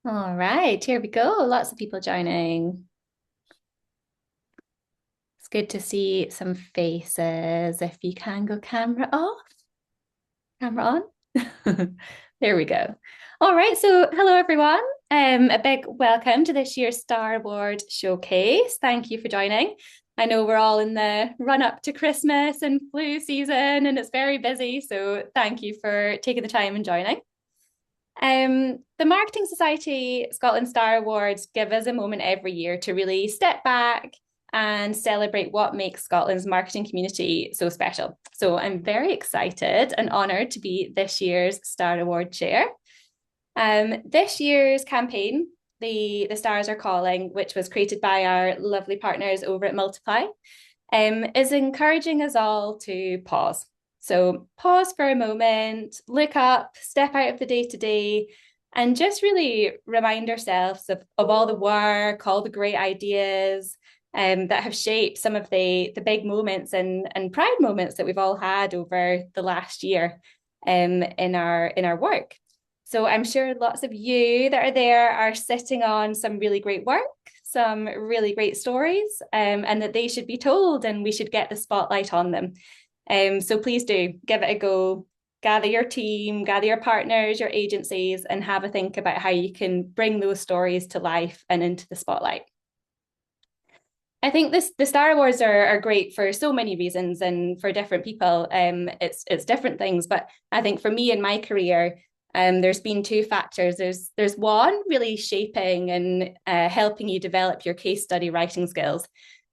All right, here we go. Lots of people joining. It's good to see some faces. If you can go camera off, camera on. There we go. All right, so hello everyone. A big welcome to this year's Star Award Showcase. Thank you for joining. I know we're all in the run up to Christmas and flu season, and it's very busy. So thank you for taking the time and joining. The Marketing Society Scotland Star Awards give us a moment every year to really step back and celebrate what makes Scotland's marketing community so special. So I'm very excited and honoured to be this year's Star Award chair. This year's campaign, the Stars Are Calling, which was created by our lovely partners over at Multiply, is encouraging us all to pause. So pause for a moment, look up, step out of the day to day, and just really remind ourselves of all the work, all the great ideas that have shaped some of the big moments and pride moments that we've all had over the last year in our work. So I'm sure lots of you that are there are sitting on some really great work, some really great stories, and that they should be told and we should get the spotlight on them. So please do give it a go. Gather your team, gather your partners, your agencies, and have a think about how you can bring those stories to life and into the spotlight. I think the Star Awards are great for so many reasons and for different people. It's different things, but I think for me in my career, there's been two factors. There's one really shaping and helping you develop your case study writing skills.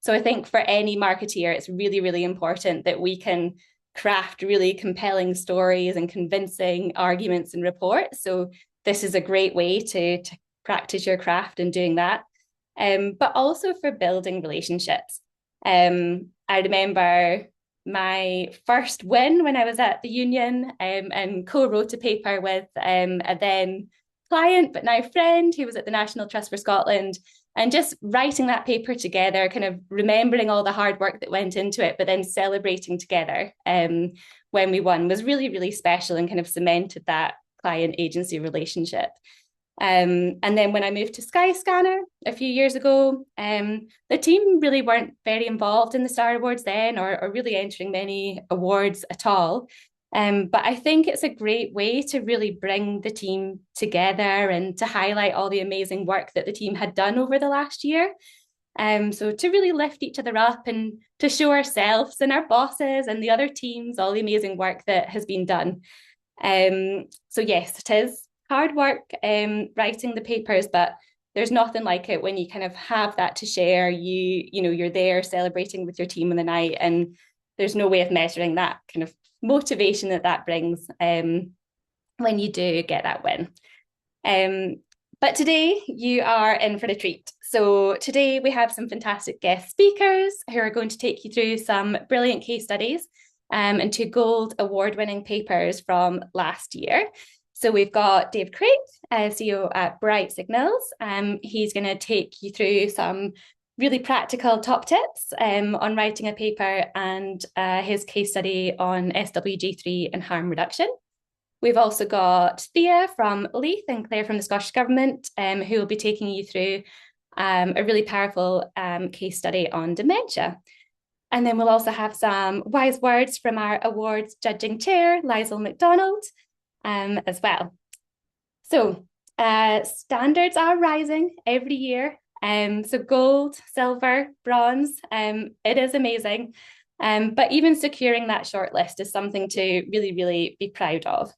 So I think for any marketeer, it's really, really important that we can craft really compelling stories and convincing arguments and reports. So this is a great way to practice your craft in doing that. But also for building relationships. I remember my first win when I was at the union and co-wrote a paper with a then client, but now friend who was at the National Trust for Scotland. And just writing that paper together, kind of remembering all the hard work that went into it, but then celebrating together when we won was really, really special and kind of cemented that client agency relationship. And then when I moved to Skyscanner a few years ago, the team really weren't very involved in the Star Awards then or really entering many awards at all. But I think it's a great way to really bring the team together and to highlight all the amazing work that the team had done over the last year. So to really lift each other up and to show ourselves and our bosses and the other teams all the amazing work that has been done. So yes, it is hard work writing the papers, but there's nothing like it when you kind of have that to share. You're there celebrating with your team in the night, and there's no way of measuring that kind of motivation that brings when you do get that win. But today you are in for a treat. So today we have some fantastic guest speakers who are going to take you through some brilliant case studies and two gold award-winning papers from last year. So we've got Dave Craig, CEO at Bright Signals. He's going to take you through some really practical top tips on writing a paper and his case study on SWG3 and harm reduction. We've also got Thea from Leith and Claire from the Scottish Government, who will be taking you through a really powerful case study on dementia. And then we'll also have some wise words from our awards judging chair, Liesl MacDonald, as well. So standards are rising every year. So gold, silver, bronze, it is amazing. But even securing that shortlist is something to really, really be proud of.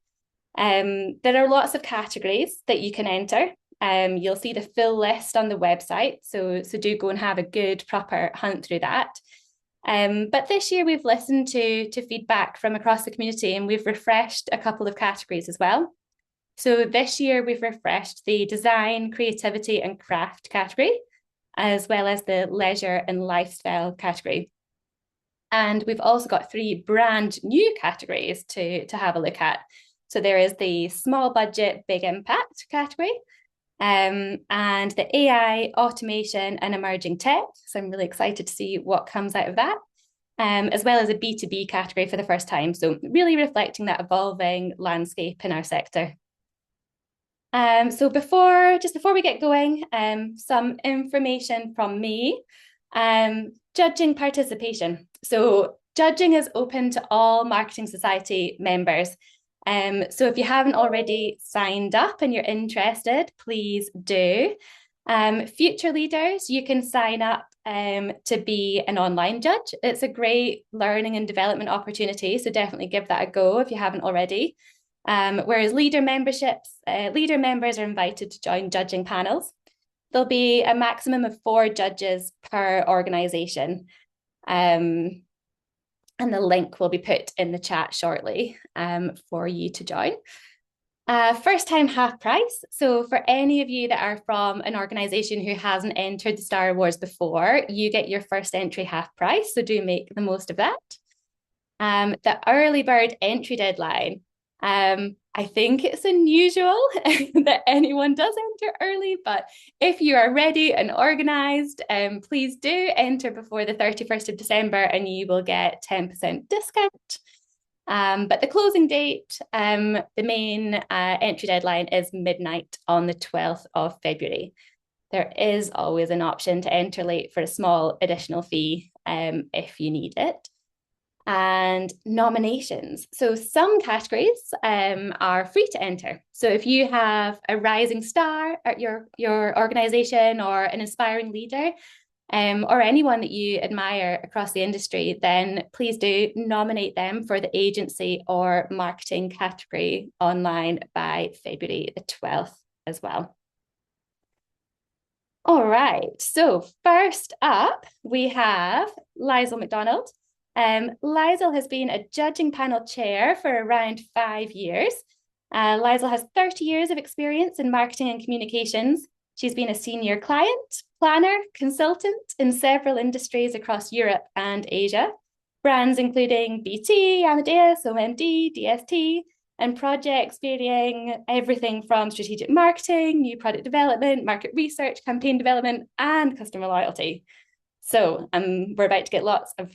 There are lots of categories that you can enter. You'll see the full list on the website. So do go and have a good, proper hunt through that. But this year we've listened to feedback from across the community and we've refreshed a couple of categories as well. So this year we've refreshed the design, creativity and craft category, as well as the leisure and lifestyle category. And we've also got three brand new categories to have a look at. So there is the small budget, big impact category, and the AI, automation and emerging tech. So I'm really excited to see what comes out of that, as well as a B2B category for the first time. So really reflecting that evolving landscape in our sector. So just before we get going, some information from me. Judging participation. So judging is open to all Marketing Society members. So if you haven't already signed up and you're interested, please do. Future leaders, you can sign up to be an online judge. It's a great learning and development opportunity, so definitely give that a go if you haven't already. Whereas leader members are invited to join judging panels. There'll be a maximum of 4 judges per organisation. And the link will be put in the chat shortly for you to join. First time half price. So for any of you that are from an organisation who hasn't entered the Star Awards before, you get your first entry half price. So do make the most of that. The early bird entry deadline. I think it's unusual that anyone does enter early, but if you are ready and organised, please do enter before the 31st of December and you will get 10% discount. But the closing date, the main entry deadline is midnight on the 12th of February. There is always an option to enter late for a small additional fee if you need it. And nominations. So some categories are free to enter. So if you have a rising star at your organization or an inspiring leader, or anyone that you admire across the industry, then please do nominate them for the agency or marketing category online by February the 12th as well. All right, so first up, we have Liesl McDonald. Liesl has been a judging panel chair for around 5 years. Liesl has 30 years of experience in marketing and communications. She's been a senior client, planner, consultant in several industries across Europe and Asia. Brands including BT, Amadeus, OMD, DST, and projects varying everything from strategic marketing, new product development, market research, campaign development, and customer loyalty. So we're about to get lots of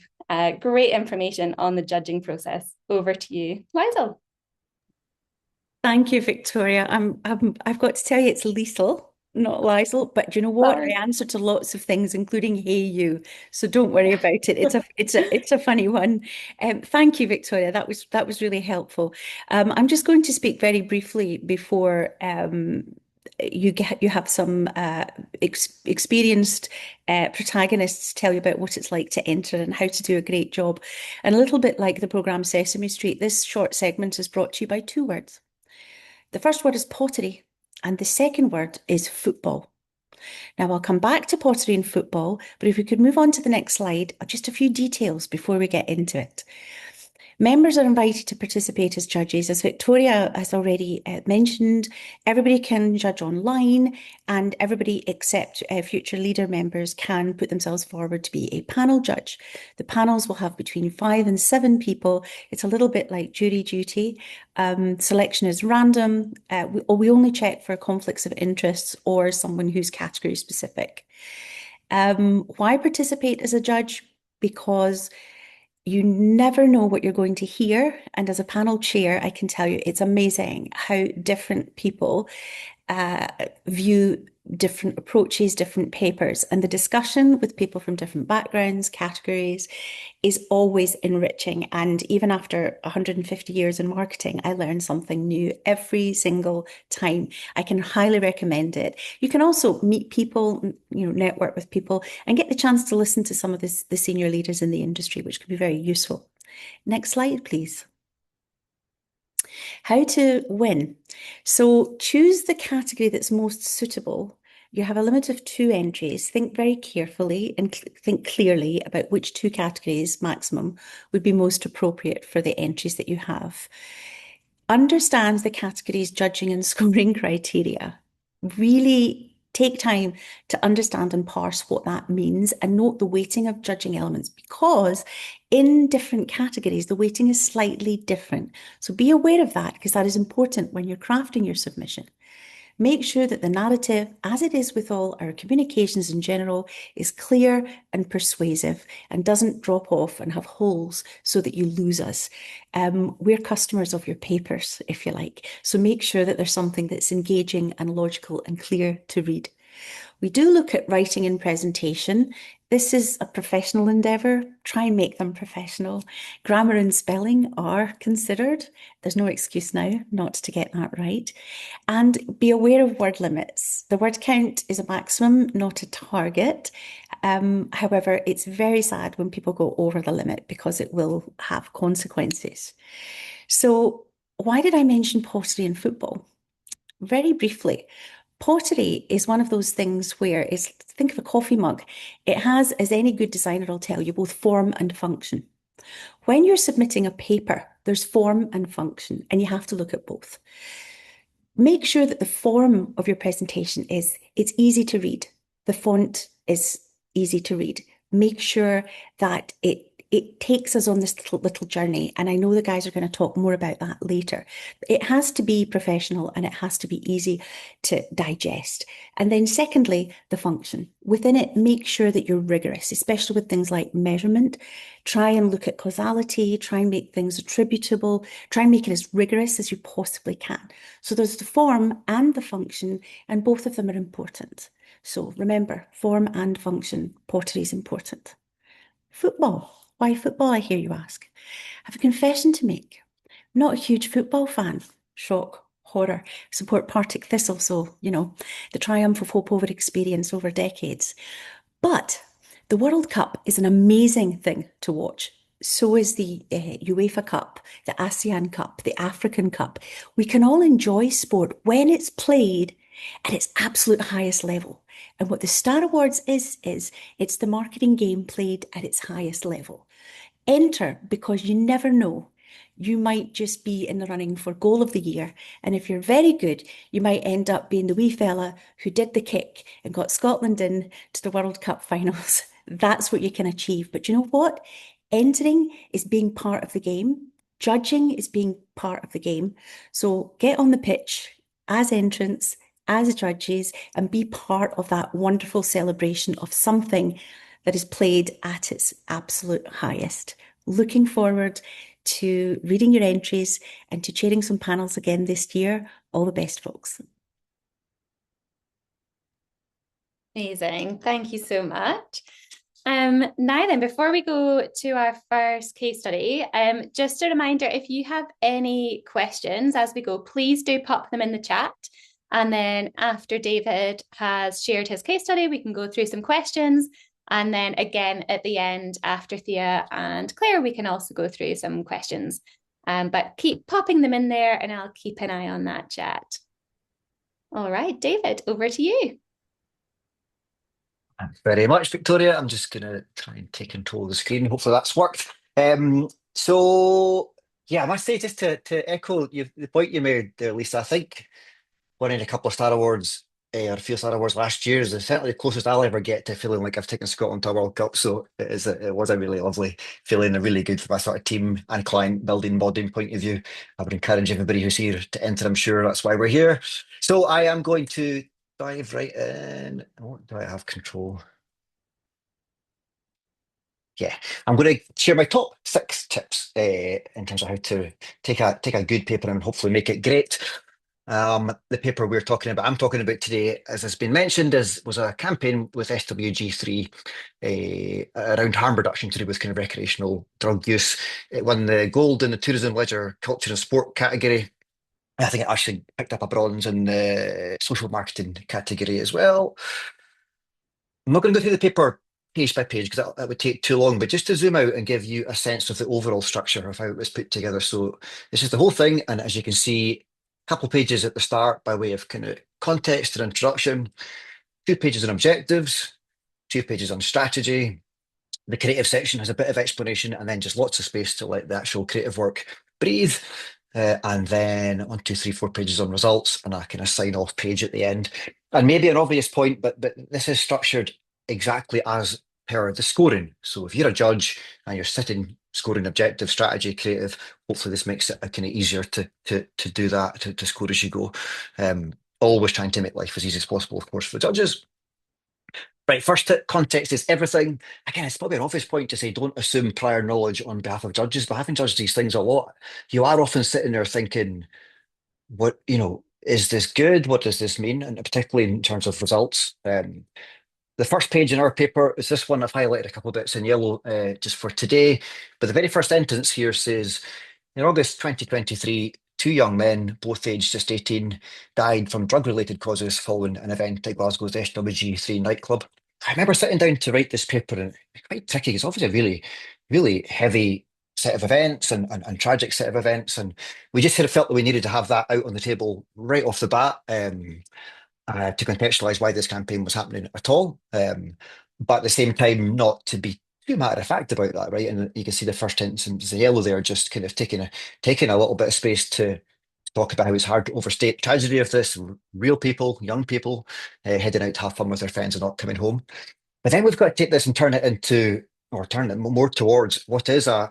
great information on the judging process. Over to you, Liesl. Thank you, Victoria. I've got to tell you, it's Liesl, not Liesl. But do you know what? Sorry. I answer to lots of things, including "Hey you." So don't worry about it. It's a funny one. Thank you, Victoria. That was really helpful. I'm just going to speak very briefly before you have some experienced protagonists tell you about what it's like to enter and how to do a great job. And a little bit like the programme Sesame Street, this short segment is brought to you by 2 words. The first word is pottery, and the second word is football. Now, I'll come back to pottery and football, but if we could move on to the next slide, just a few details before we get into it. Members are invited to participate as judges. As Victoria has already mentioned, everybody can judge online, and everybody except future leader members can put themselves forward to be a panel judge. The panels will have between 5 and 7 people. It's a little bit like jury duty. Selection is random. We only check for conflicts of interests or someone who's category specific. Why participate as a judge? Because you never know what you're going to hear. And as a panel chair, I can tell you it's amazing how different people view different approaches, different papers. And the discussion with people from different backgrounds, categories, is always enriching. And even after 150 years in marketing, I learn something new every single time. I can highly recommend it. You can also meet people, network with people, and get the chance to listen to some of the senior leaders in the industry, which can be very useful. Next slide, please. How to win. So choose the category that's most suitable. You have a limit of 2 entries. Think very carefully and think clearly about which 2 categories maximum would be most appropriate for the entries that you have. Understand the categories judging and scoring criteria. Really take time to understand and parse what that means, and note the weighting of judging elements, because in different categories, the weighting is slightly different. So be aware of that, because that is important when you're crafting your submission. Make sure that the narrative, as it is with all our communications in general, is clear and persuasive and doesn't drop off and have holes so that you lose us. We're customers of your papers, if you like. So make sure that there's something that's engaging and logical and clear to read. We do look at writing and presentation. This is a professional endeavour. Try and make them professional. Grammar and spelling are considered. There's no excuse now not to get that right. And be aware of word limits. The word count is a maximum, not a target. However, it's very sad when people go over the limit because it will have consequences. So, why did I mention pottery and football? Very briefly, pottery is one of those things where it's, think of a coffee mug. It has, as any good designer will tell you, both form and function. When you're submitting a paper, there's form and function, and you have to look at both. Make sure that the form of your presentation is it's easy to read. The font is easy to read. Make sure that it takes us on this little journey. And I know the guys are going to talk more about that later. It has to be professional and it has to be easy to digest. And then secondly, the function. Within it, make sure that you're rigorous, especially with things like measurement. Try and look at causality, try and make things attributable, try and make it as rigorous as you possibly can. So there's the form and the function, and both of them are important. So remember, form and function, pottery is important. Football. Why football, I hear you ask. I have a confession to make. I'm not a huge football fan. Shock, horror. Support Partick Thistle, so, the triumph of hope over experience over decades. But the World Cup is an amazing thing to watch. So is the UEFA Cup, the ASEAN Cup, the African Cup. We can all enjoy sport when it's played at its absolute highest level. And what the Star Awards is it's the marketing game played at its highest level. Enter because you never know. You might just be in the running for goal of the year. And if you're very good, you might end up being the wee fella who did the kick and got Scotland in to the World Cup finals. That's what you can achieve. But you know what? Entering is being part of the game. Judging is being part of the game. So get on the pitch as entrants, as judges, and be part of that wonderful celebration of something that is played at its absolute highest. Looking forward to reading your entries and to chairing some panels again this year. All the best, folks. Amazing. Thank you so much. Now then, before we go to our first case study, just a reminder, if you have any questions as we go, please do pop them in the chat. And then after David has shared his case study, we can go through some questions. And then again, at the end, after Thea and Claire, we can also go through some questions. But keep popping them in there and I'll keep an eye on that chat. All right, David, over to you. Thanks very much, Victoria. I'm just going to try and take control of the screen. Hopefully that's worked. So, yeah, I must say, just to echo the point you made there, Lisa, I think winning a couple of Star Awards or a few Star Awards last year is certainly the closest I'll ever get to feeling like I've taken Scotland to a World Cup. So it was a really lovely feeling and really good for my sort of team and client building, modding point of view. I would encourage everybody who's here to enter. I'm sure that's why we're here. So I am going to dive right in. What do I have control? Yeah, I'm going to share my top 6 tips in terms of how to take a good paper and hopefully make it great. The paper I'm talking about today, as has been mentioned, was a campaign with SWG3 around harm reduction to do with kind of recreational drug use. It won the gold in the tourism, leisure, culture and sport category. I think it actually picked up a bronze in the social marketing category as well. I'm not going to go through the paper page by page because that would take too long, but just to zoom out and give you a sense of the overall structure of how it was put together. So this is the whole thing, and as you can see, a couple of pages at the start by way of kind of context and introduction, 2 pages on objectives, 2 pages on strategy. The creative section has a bit of explanation and then just lots of space to let the actual creative work breathe. And then 1, 2, 3, 4 pages on results and a kind of sign off page at the end. And maybe an obvious point, but this is structured exactly as per the scoring. So if you're a judge and you're sitting scoring objective, strategy, creative, hopefully this makes it kind of easier to do that, to score as you go. always trying to make life as easy as possible, of course, for the judges. Right, first tip, context is everything. Again, it's probably an obvious point to say don't assume prior knowledge on behalf of judges, but having judged these things a lot, you are often sitting there thinking, what, is this good? What does this mean? And particularly in terms of results. The first page in our paper is this one. I've highlighted a couple of bits in yellow just for today. But the very first sentence here says, in August 2023, two young men, both aged just 18, died from drug-related causes following an event at Glasgow's SWG3 nightclub. I remember sitting down to write this paper, and it's quite tricky. It's obviously a really, really heavy set of events and tragic set of events. And we just sort of felt that we needed to have that out on the table right off the bat. To contextualize why this campaign was happening at all. But at the same time, not to be too matter of fact about that, right? And you can see the first instance, the yellow there, just kind of taking a little bit of space to talk about how it's hard to overstate the tragedy of this. Real people, young people, heading out to have fun with their friends and not coming home. But then we've got to take this and turn it into, or turn it more towards what is an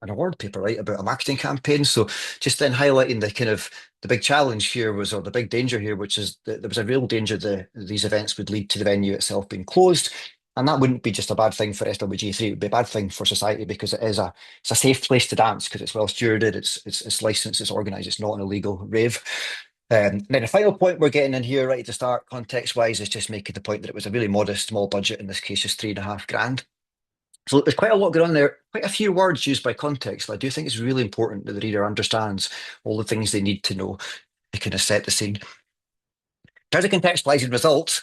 award paper, right, about a marketing campaign. So just then highlighting the kind of the big challenge here was, or the big danger here, which is that there was a real danger that these events would lead to the venue itself being closed. And that wouldn't be just a bad thing for SWG3, it would be a bad thing for society because it's a safe place to dance because it's well stewarded, it's licensed, it's organised, it's not an illegal rave. Then the final point we're getting in here, right at the start, context-wise, is just making the point that it was a really modest, small budget, in this case, just 3.5 grand. So there's quite a lot going on there, quite a few words used by context, but I do think it's really important that the reader understands all the things they need to know to kind of set the scene. In terms of contextualizing results,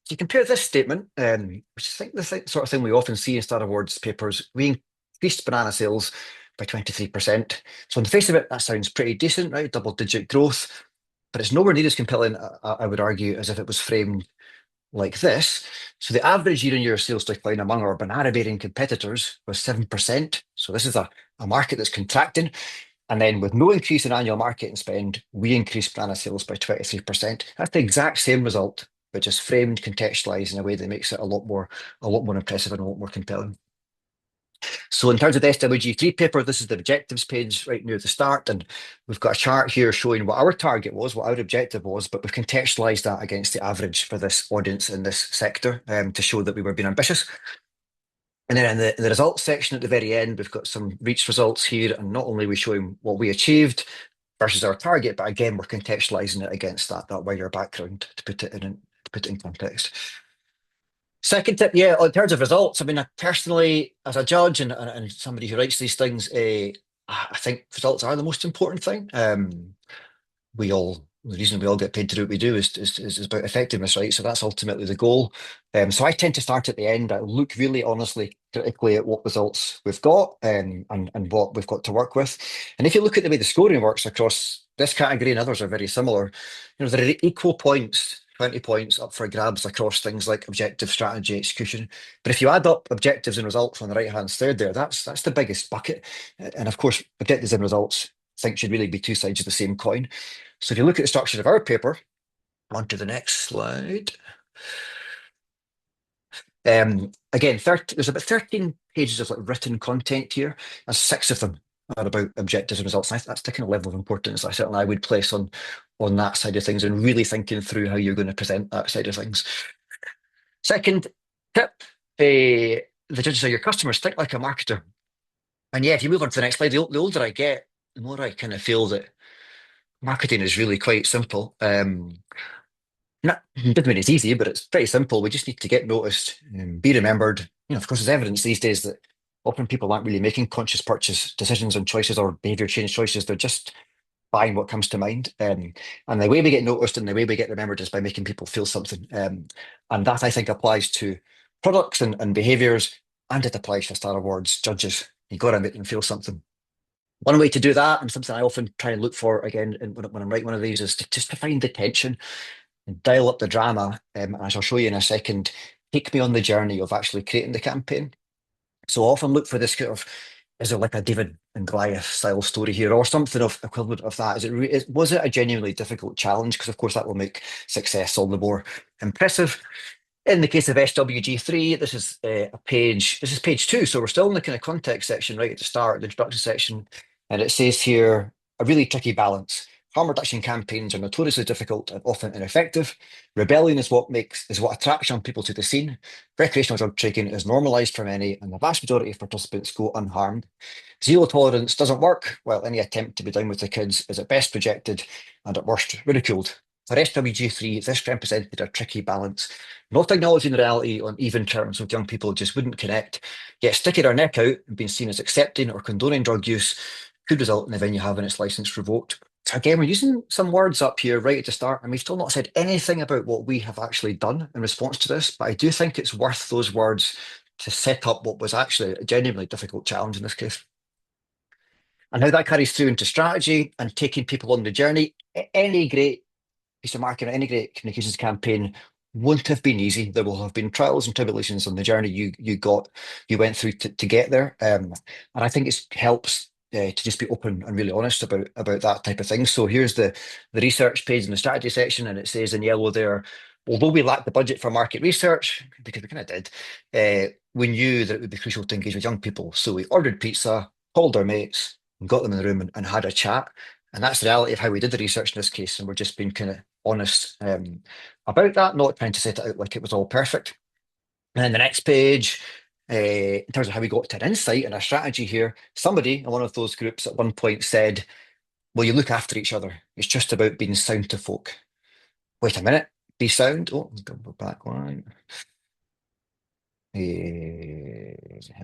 if you compare this statement, which I think the sort of thing we often see in Star Awards papers, we increased banana sales by 23%. So on the face of it, that sounds pretty decent, right? Double-digit growth, but it's nowhere near as compelling, I would argue, as if it was framed like this. So the average year-on-year sales decline among our banana bearing competitors was 7%. So this is a market that's contracting. And then with no increase in annual marketing spend, we increased banana sales by 23%. That's the exact same result, but just framed, contextualized in a way that makes it a lot more impressive and a lot more compelling. So in terms of the SWG3 paper, this is the objectives page right near the start, and we've got a chart here showing what our target was, what our objective was, but we've contextualized that against the average for this audience in this sector to show that we were being ambitious. And then in the results section at the very end, we've got some reached results here, and not only are we showing what we achieved versus our target, but again, we're contextualizing it against that wider background to put it in context. Second tip, yeah, in terms of results, I mean, personally, as a judge and somebody who writes these things, I think results are the most important thing. The reason we all get paid to do what we do is about effectiveness, right? So that's ultimately the goal. So I tend to start at the end. I look really honestly, critically at what results we've got and what we've got to work with. And if you look at the way the scoring works across this category and others are very similar, there are equal points, 20 points up for grabs across things like objective, strategy, execution. But if you add up objectives and results on the right-hand side there, that's the biggest bucket. And of course, objectives and results, I think, should really be two sides of the same coin. So if you look at the structure of our paper, on to the next slide. Again, there's about 13 pages of written content here, and 6 of them are about objectives and results. And that's the kind of level of importance I would place on that side of things and really thinking through how you're going to present that side of things. Second tip, the judges are your customers. Think like a marketer. And yeah, if you move on to the next slide, the older I get, the more I kind of feel that marketing is really quite simple. Doesn't mean it's easy, but it's pretty simple. We just need to get noticed and be remembered. Of course, there's evidence these days that often people aren't really making conscious purchase decisions and choices or behavior change choices. They're just buying what comes to mind. And the way we get noticed and the way we get remembered is by making people feel something. And that, I think, applies to products and behaviors, and it applies to Star Awards judges. You got to make them feel something. One way to do that, and something I often try and look for again when I'm writing one of these, is just to find the tension and dial up the drama. And as I'll show you in a second, take me on the journey of actually creating the campaign. So I often look for this kind of, is there like a David and Goliath style story here, or something of equivalent of that? Was it a genuinely difficult challenge? Because of course that will make success all the more impressive. In the case of SWG3, this is page 2, so we're still in the kind of context section right at the start, the introduction section, and it says here, a really tricky balance. Harm reduction campaigns are notoriously difficult and often ineffective. Rebellion is what attracts young people to the scene. Recreational drug taking is normalised for many, and the vast majority of participants go unharmed. Zero tolerance doesn't work, while any attempt to be down with the kids is at best rejected and at worst ridiculed. For SWG3, this represented a tricky balance. Not acknowledging reality on even terms with young people just wouldn't connect, yet sticking our neck out and being seen as accepting or condoning drug use could result in the venue having its licence revoked. So again, we're using some words up here right at the start, and we've still not said anything about what we have actually done in response to this, but I do think it's worth those words to set up what was actually a genuinely difficult challenge in this case. And how that carries through into strategy and taking people on the journey. Any great piece of marketing, any great communications campaign won't have been easy. There will have been trials and tribulations on the journey you went through to get there. And I think it helps to just be open and really honest about that type of thing. So here's the research page in the strategy section, and it says in yellow there, although we lacked the budget for market research, because we kind of did, we knew that it would be crucial to engage with young people. So we ordered pizza, called our mates, and got them in the room and had a chat. And that's the reality of how we did the research in this case. And we're just being kind of honest about that, not trying to set it out like it was all perfect. And then the next page, in terms of how we got to an insight and a strategy here, somebody in one of those groups at one point said, well, you look after each other. It's just about being sound to folk. Wait a minute, be sound. Oh, let's go back one. Here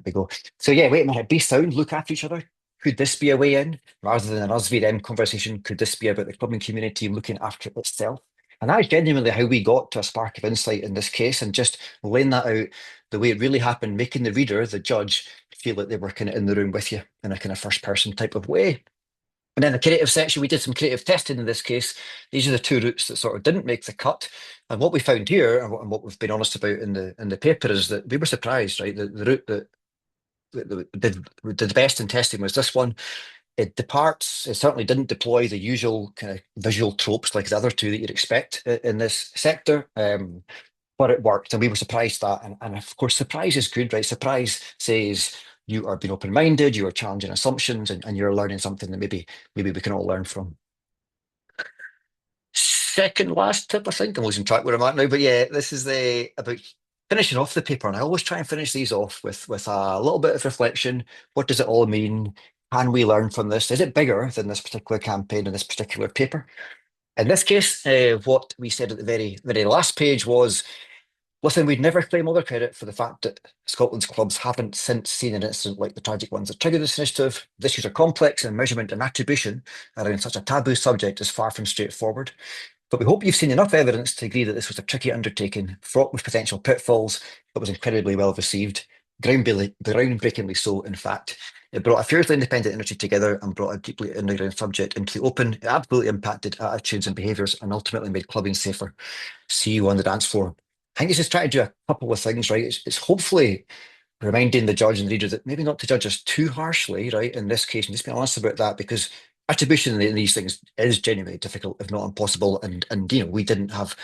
we go. So yeah, wait a minute, be sound, look after each other. Could this be a way in? Rather than an us v them conversation, could this be about the clubbing community looking after itself? And that is genuinely how we got to a spark of insight in this case, and just laying that out the way it really happened, making the reader, the judge, feel like they were kind of in the room with you in a kind of first person type of way. And then the creative section, we did some creative testing in this case. These are the two routes that sort of didn't make the cut. And what we found here, and what we've been honest about in the paper, is that we were surprised, right? The route that did the best in testing was this one. It certainly didn't deploy the usual kind of visual tropes like the other two that you'd expect in this sector. But it worked, and we were surprised that. And of course, surprise is good, right? Surprise says you are being open-minded, you are challenging assumptions, and you're learning something that maybe we can all learn from. Second last tip, I think. I'm losing track where I'm at now, but yeah, this is about finishing off the paper. And I always try and finish these off with a little bit of reflection. What does it all mean? Can we learn from this? Is it bigger than this particular campaign and this particular paper? In this case, what we said at the very last page was, listen, we'd never claim all the credit for the fact that Scotland's clubs haven't since seen an incident like the tragic ones that triggered this initiative. The issues are complex, and measurement and attribution around such a taboo subject is far from straightforward. But we hope you've seen enough evidence to agree that this was a tricky undertaking, fraught with potential pitfalls, but was incredibly well received. Groundbreakingly so, in fact. It brought a fiercely independent industry together and brought a deeply underground subject into the open. It absolutely impacted attitudes and behaviours and ultimately made clubbing safer. See you on the dance floor. I think it's just trying to do a couple of things, right? It's hopefully reminding the judge and the reader that maybe not to judge us too harshly, right? In this case, and just be honest about that, because attribution in these things is genuinely difficult, if not impossible. And we didn't have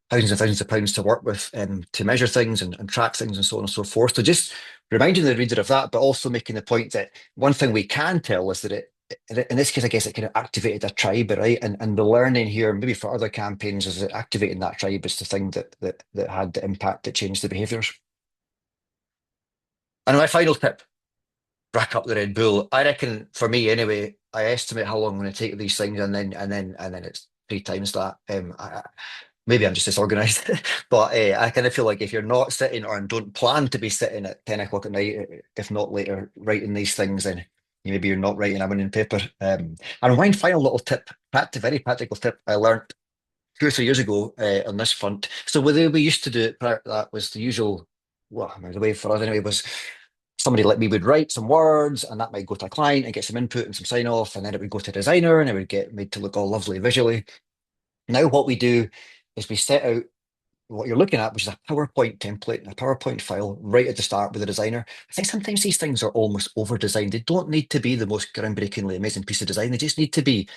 thousands of pounds to work with to measure things and track things and so on and so forth. So just reminding the reader of that, but also making the point that one thing we can tell is that in this case, I guess it kind of activated a tribe, right? And the learning here, maybe for other campaigns, is that activating that tribe is the thing that had the impact that changed the behaviours. And my final tip, rack up the Red Bull. I reckon for me anyway, I estimate how long I'm going to take these things, and then it's 3 times that. Maybe I'm just disorganized, but I kind of feel like if you're not sitting or don't plan to be sitting at 10 o'clock at night, if not later, writing these things, then maybe you're not writing a winning paper. And one final little tip, very practical tip I learned 2 or 3 years ago on this front. So the way we used to do it, that was the usual, well, the way for us anyway, was somebody like me would write some words, and that might go to a client and get some input and some sign off, and then it would go to a designer and it would get made to look all lovely visually. Now what we do is we set out what you're looking at, which is a PowerPoint template, a PowerPoint file right at the start with the designer. I think sometimes these things are almost over designed. They don't need to be the most groundbreakingly amazing piece of design. They just need to be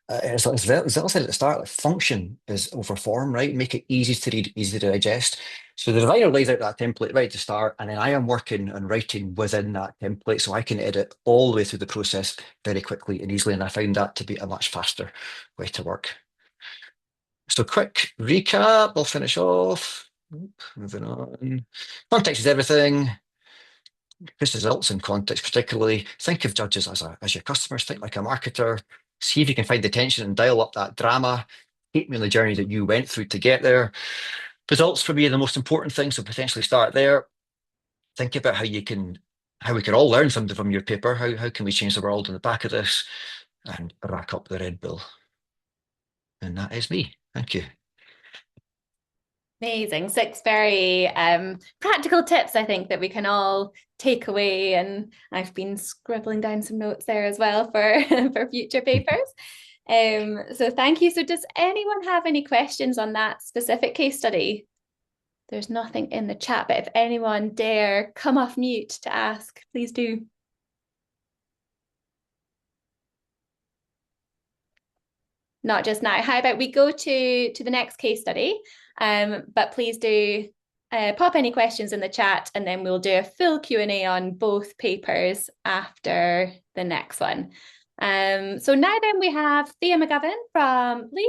as Zella said at the start, like function is over form, right? Make it easy to read, easy to digest. So the designer lays out that template right to start, and then I am working and writing within that template so I can edit all the way through the process very quickly and easily. And I found that to be a much faster way to work. So quick recap, I'll finish off. Moving on. Context is everything. This results in context, particularly. Think of judges as your customers. Think like a marketer. See if you can find the tension and dial up that drama. Take me on the journey that you went through to get there. Results for me are the most important thing, so potentially start there. Think about how we can all learn something from your paper. How can we change the world on the back of this? And rack up the Red Bull. And that is me. Thank you. Amazing. 6 very practical tips, I think, that we can all take away. And I've been scribbling down some notes there as well for, for future papers. So thank you. So does anyone have any questions on that specific case study? There's nothing in the chat, but if anyone dare come off mute to ask, please do. Not just now. How about we go to the next case study? But please do pop any questions in the chat, and then we'll do a full Q&A on both papers after the next one. So now then we have Thea McGovern from Leave,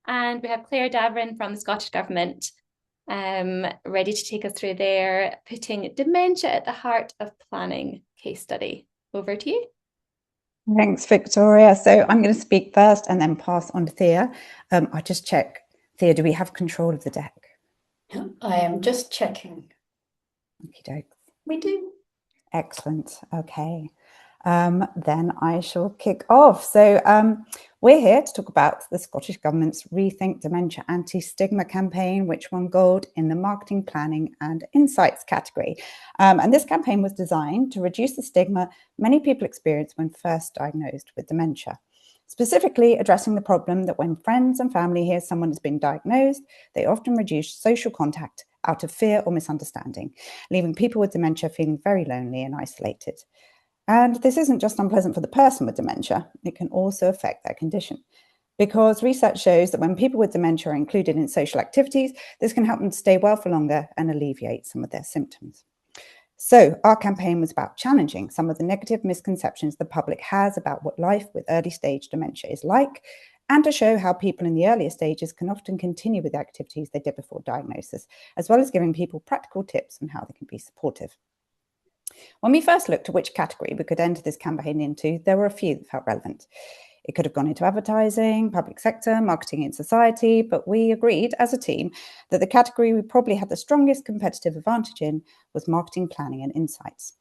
and we have Claire Davern from the Scottish Government, ready to take us through their Putting Dementia at the Heart of Planning case study. Over to you. Thanks, Victoria. So I'm going to speak first and then pass on to Thea. I'll just check. Thea, do we have control of the deck? I am just checking. Okie dokes. We do. Excellent. Okay. Then I shall kick off. So we're here to talk about the Scottish Government's Rethink Dementia Anti-Stigma campaign, which won gold in the Marketing, Planning and Insights category. And this campaign was designed to reduce the stigma many people experience when first diagnosed with dementia, specifically addressing the problem that when friends and family hear someone has been diagnosed, they often reduce social contact out of fear or misunderstanding, leaving people with dementia feeling very lonely and isolated. And this isn't just unpleasant for the person with dementia, it can also affect their condition. Because research shows that when people with dementia are included in social activities, this can help them to stay well for longer and alleviate some of their symptoms. So our campaign was about challenging some of the negative misconceptions the public has about what life with early stage dementia is like, and to show how people in the earlier stages can often continue with the activities they did before diagnosis, as well as giving people practical tips on how they can be supportive. When we first looked at which category we could enter this campaign into, there were a few that felt relevant. It could have gone into advertising, public sector, marketing in society, but we agreed as a team that the category we probably had the strongest competitive advantage in was marketing, planning and insights.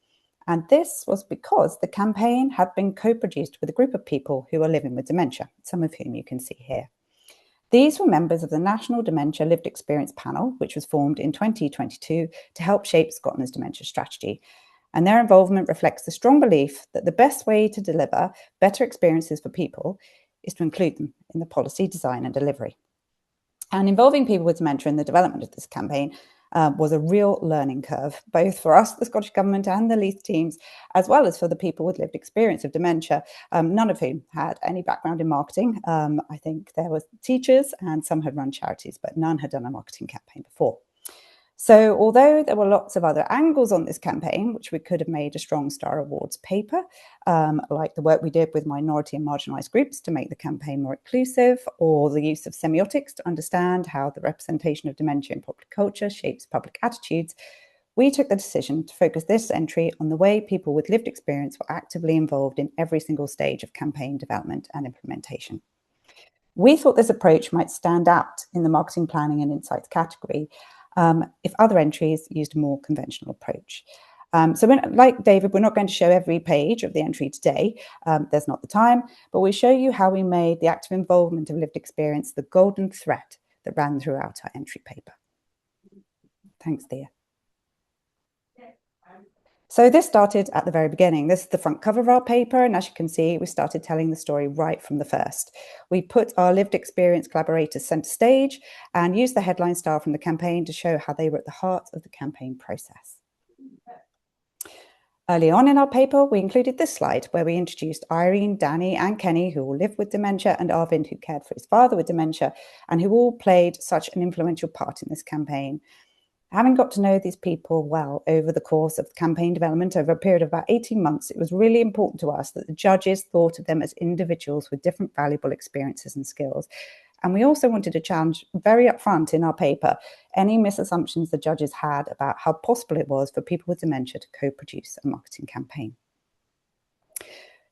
And this was because the campaign had been co-produced with a group of people who are living with dementia, some of whom you can see here. These were members of the National Dementia Lived Experience Panel, which was formed in 2022 to help shape Scotland's dementia strategy. And their involvement reflects the strong belief that the best way to deliver better experiences for people is to include them in the policy design and delivery. And involving people with dementia in the development of this campaign was a real learning curve, both for us, the Scottish Government and the Leith teams, as well as for the people with lived experience of dementia, none of whom had any background in marketing. I think there were teachers and some had run charities, but none had done a marketing campaign before. So although there were lots of other angles on this campaign, which we could have made a strong Star Awards paper, like the work we did with minority and marginalised groups to make the campaign more inclusive, or the use of semiotics to understand how the representation of dementia in popular culture shapes public attitudes, we took the decision to focus this entry on the way people with lived experience were actively involved in every single stage of campaign development and implementation. We thought this approach might stand out in the marketing, planning and insights category, if other entries used a more conventional approach. So like David, we're not going to show every page of the entry today. There's not the time, but we show you how we made the active involvement of lived experience the golden thread that ran throughout our entry paper. Thanks, Thea. So this started at the very beginning. This is the front cover of our paper, and as you can see, we started telling the story right from the first. We put our lived experience collaborators centre stage and used the headline style from the campaign to show how they were at the heart of the campaign process. Early on in our paper, we included this slide where we introduced Irene, Danny, and Kenny, who all lived with dementia, and Arvind, who cared for his father with dementia, and who all played such an influential part in this campaign. Having got to know these people well over the course of campaign development over a period of about 18 months, it was really important to us that the judges thought of them as individuals with different valuable experiences and skills. And we also wanted to challenge very upfront in our paper any misassumptions the judges had about how possible it was for people with dementia to co-produce a marketing campaign.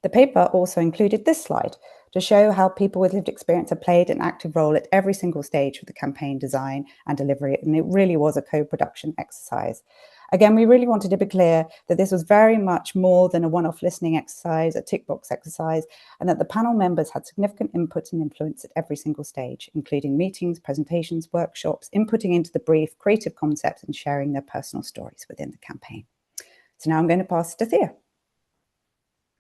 The paper also included this slide to show how people with lived experience have played an active role at every single stage of the campaign design and delivery, and it really was a co-production exercise. Again, we really wanted to be clear that this was very much more than a one-off listening exercise, a tick box exercise, and that the panel members had significant input and influence at every single stage, including meetings, presentations, workshops, inputting into the brief, creative concepts, and sharing their personal stories within the campaign. So now I'm going to pass to Thea.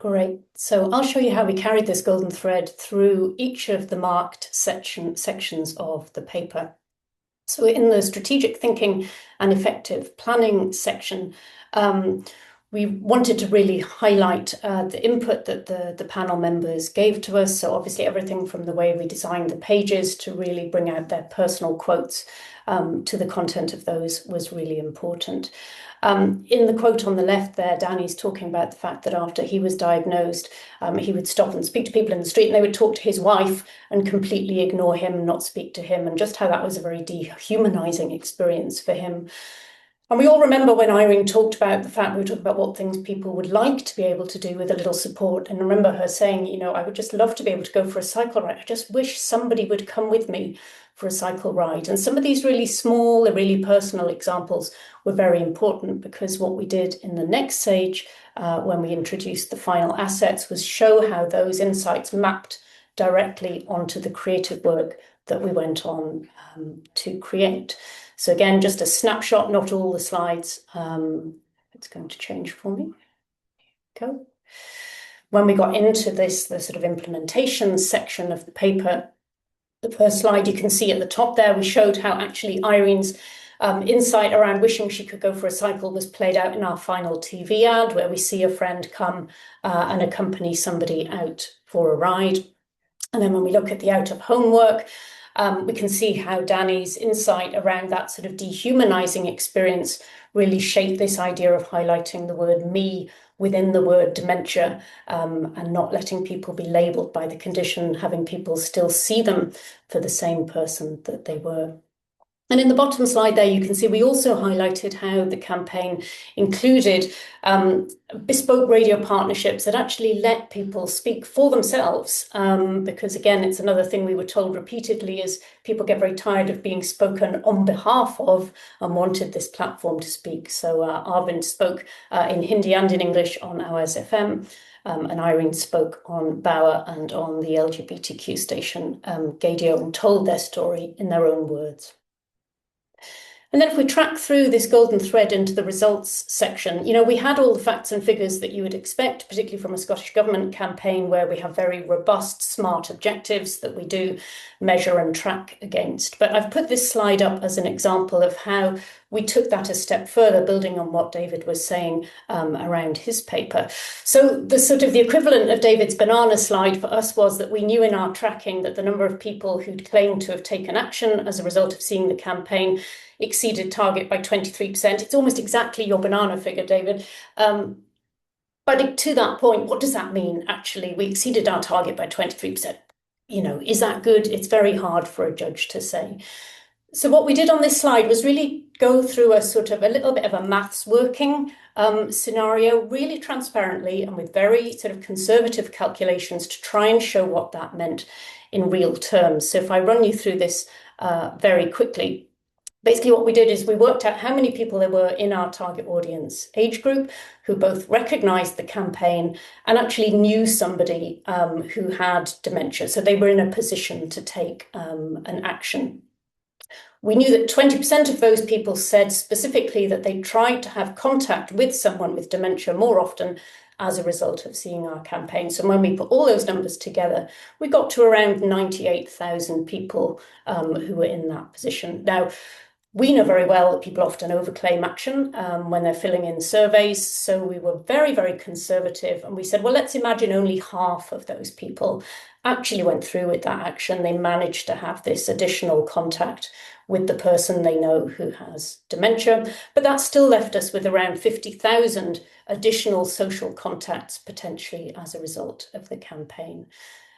Great. So I'll show you how we carried this golden thread through each of the marked sections of the paper. So in the strategic thinking and effective planning section, we wanted to really highlight the input that the panel members gave to us. So obviously everything from the way we designed the pages to really bring out their personal quotes to the content of those was really important. In the quote on the left there, Danny's talking about the fact that after he was diagnosed, he would stop and speak to people in the street, and they would talk to his wife and completely ignore him, not speak to him, and just how that was a very dehumanizing experience for him. And we all remember when Irene talked about the fact we were talking about what things people would like to be able to do with a little support. And remember her saying, you know, I would just love to be able to go for a cycle ride. I just wish somebody would come with me for a cycle ride. And some of these really small, really personal examples were very important, because what we did in the next stage, when we introduced the final assets, was show how those insights mapped directly onto the creative work that we went on to create. So again, just a snapshot, not all the slides. It's going to change for me. Go. When we got into this, the sort of implementation section of the paper, the first slide you can see at the top there, we showed how actually Irene's insight around wishing she could go for a cycle was played out in our final TV ad, where we see a friend come and accompany somebody out for a ride. And then when we look at the out of home work, we can see how Danny's insight around that sort of dehumanizing experience really shaped this idea of highlighting the word me within the word dementia, and not letting people be labeled by the condition, having people still see them for the same person that they were. And in the bottom slide there, you can see we also highlighted how the campaign included bespoke radio partnerships that actually let people speak for themselves. Because again, it's another thing we were told repeatedly is people get very tired of being spoken on behalf of and wanted this platform to speak. So Arvind spoke in Hindi and in English on Ours FM. And Irene spoke on Bauer and on the LGBTQ station Gadio, and told their story in their own words. And then if we track through this golden thread into the results section, you know, we had all the facts and figures that you would expect, particularly from a Scottish Government campaign where we have very robust, smart objectives that we do measure and track against. But I've put this slide up as an example of how we took that a step further, building on what David was saying around his paper. So the sort of the equivalent of David's banana slide for us was that we knew in our tracking that the number of people who'd claimed to have taken action as a result of seeing the campaign exceeded target by 23%. It's almost exactly your banana figure, David. But to that point, what does that mean? Actually, we exceeded our target by 23%. You know, is that good? It's very hard for a judge to say. So what we did on this slide was really go through a sort of a little bit of a maths working scenario, really transparently and with very sort of conservative calculations to try and show what that meant in real terms. So if I run you through this very quickly, basically what we did is we worked out how many people there were in our target audience age group who both recognized the campaign and actually knew somebody who had dementia. So they were in a position to take an action. We knew that 20% of those people said specifically that they tried to have contact with someone with dementia more often as a result of seeing our campaign. So when we put all those numbers together, we got to around 98,000 people who were in that position. Now, We know very well that people often overclaim action when they're filling in surveys. So we were very, very conservative. And we said, well, let's imagine only half of those people actually went through with that action. They managed to have this additional contact with the person they know who has dementia. But that still left us with around 50,000 additional social contacts potentially as a result of the campaign.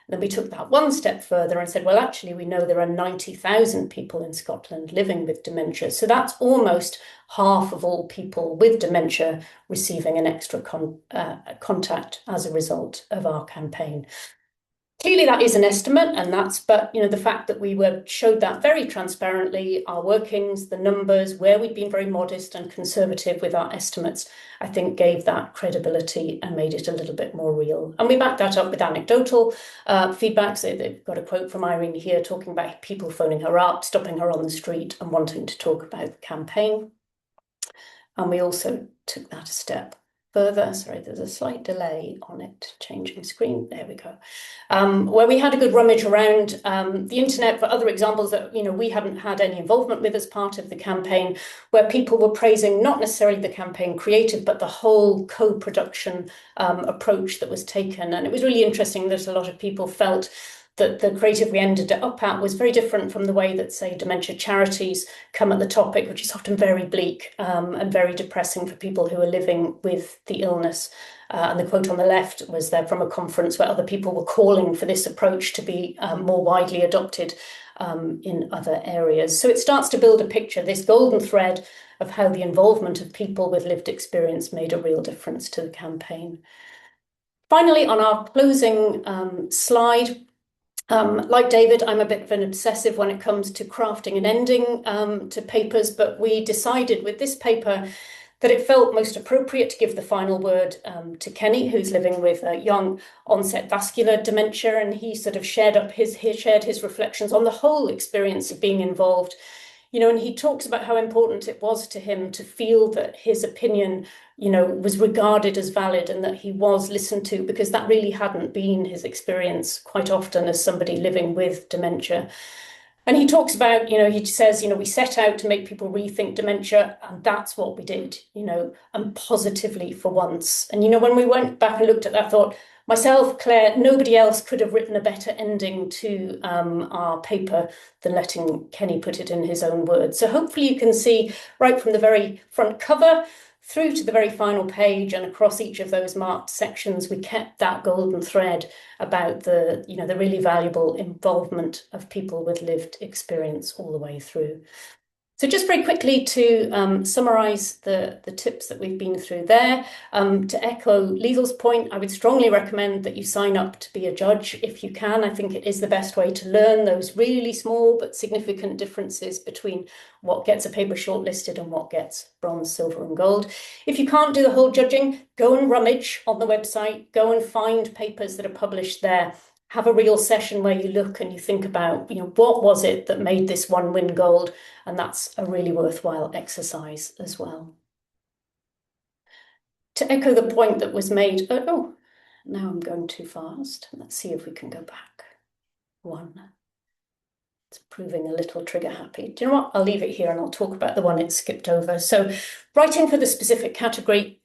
Then we took that one step further and said, well, actually, we know there are 90,000 people in Scotland living with dementia. So that's almost half of all people with dementia receiving an extra contact as a result of our campaign. Clearly, that is an estimate, but the fact that we showed that very transparently, our workings, the numbers, where we'd been very modest and conservative with our estimates, I think gave that credibility and made it a little bit more real. And we backed that up with anecdotal feedback. So they've got a quote from Irene here talking about people phoning her up, stopping her on the street and wanting to talk about the campaign. And we also took that a step further. Sorry, there's a slight delay on it changing screen. There we go. Where we had a good rummage around the internet for other examples that we hadn't had any involvement with as part of the campaign, where people were praising not necessarily the campaign creative, but the whole co-production approach that was taken. And it was really interesting that a lot of people felt that the creative we ended up at was very different from the way that, say, dementia charities come at the topic, which is often very bleak and very depressing for people who are living with the illness. And the quote on the left was there from a conference where other people were calling for this approach to be more widely adopted in other areas. So it starts to build a picture, this golden thread of how the involvement of people with lived experience made a real difference to the campaign. Finally, on our closing slide, like David, I'm a bit of an obsessive when it comes to crafting an ending to papers, but we decided with this paper that it felt most appropriate to give the final word to Kenny, who's living with a young onset vascular dementia, and he sort of shared his reflections on the whole experience of being involved. And he talks about how important it was to him to feel that his opinion, was regarded as valid and that he was listened to, because that really hadn't been his experience quite often as somebody living with dementia. And he talks about, he says, we set out to make people rethink dementia, and that's what we did, and positively for once. And, when we went back and looked at that, I thought, myself, Claire, nobody else could have written a better ending to our paper than letting Kenny put it in his own words. So hopefully you can see right from the very front cover through to the very final page and across each of those marked sections, we kept that golden thread about the really valuable involvement of people with lived experience all the way through. So just very quickly to summarise the tips that we've been through there. To echo Liesel's point, I would strongly recommend that you sign up to be a judge if you can. I think it is the best way to learn those really small but significant differences between what gets a paper shortlisted and what gets bronze, silver and gold. If you can't do the whole judging, go and rummage on the website, go and find papers that are published there. Have a real session where you look and you think about, what was it that made this one win gold? And that's a really worthwhile exercise as well. To echo the point that was made, now I'm going too fast. Let's see if we can go back. One. It's proving a little trigger happy. Do you know what? I'll leave it here and I'll talk about the one it skipped over. So writing for the specific category.